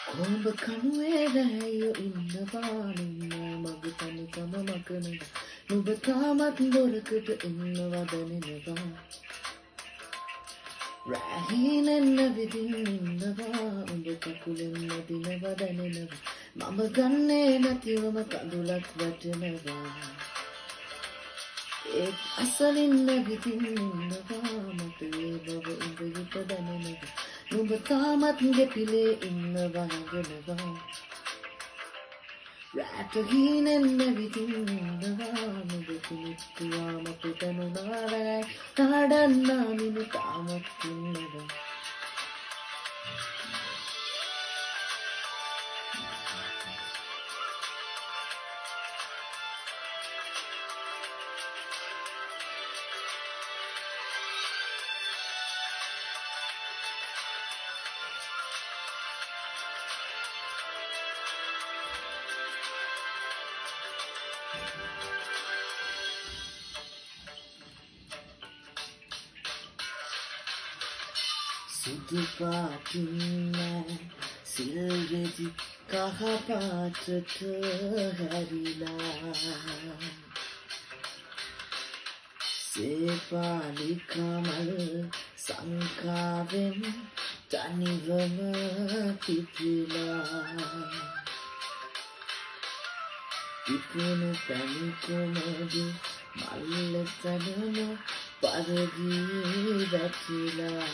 කොඹ කනුවේ රැයෝ ඉන්නවා නුම්ම මග තනිකම මකනවා නුඹ තාමත් දොරකට ඉන්නවා දැනෙනවා රැහිනෙන්න විදින් ඉන්නවා උඹ කකුලෙන් මදිනවා දැනෙනවා මම ගන්නේ නැතිවම කඳුලක් වැටෙනවා ඒත් අසලින් විදින් ඉන්නවා මට ඒ බව උඹ හිත දැනෙනවා නුඹ තාමත් ගෙපිලේ ඉන්නවා නැගෙනවා රැට හීනෙන් නැවිතින් ඉන්නවා නුඹ කිනිත්තුවා මට දැනුණා රැයි නාඩන්නා මිනු තාමත් ඉන්නවා සුදු පාටින් නෑ සිල්ගෙදි කහ පාටට හැරිලා සේපාලි කමල් සංකාවෙන් තනිවම පිපිලා ඉපුණු පැණි කොමඩු මල්ල තනම පරදී වැටිලා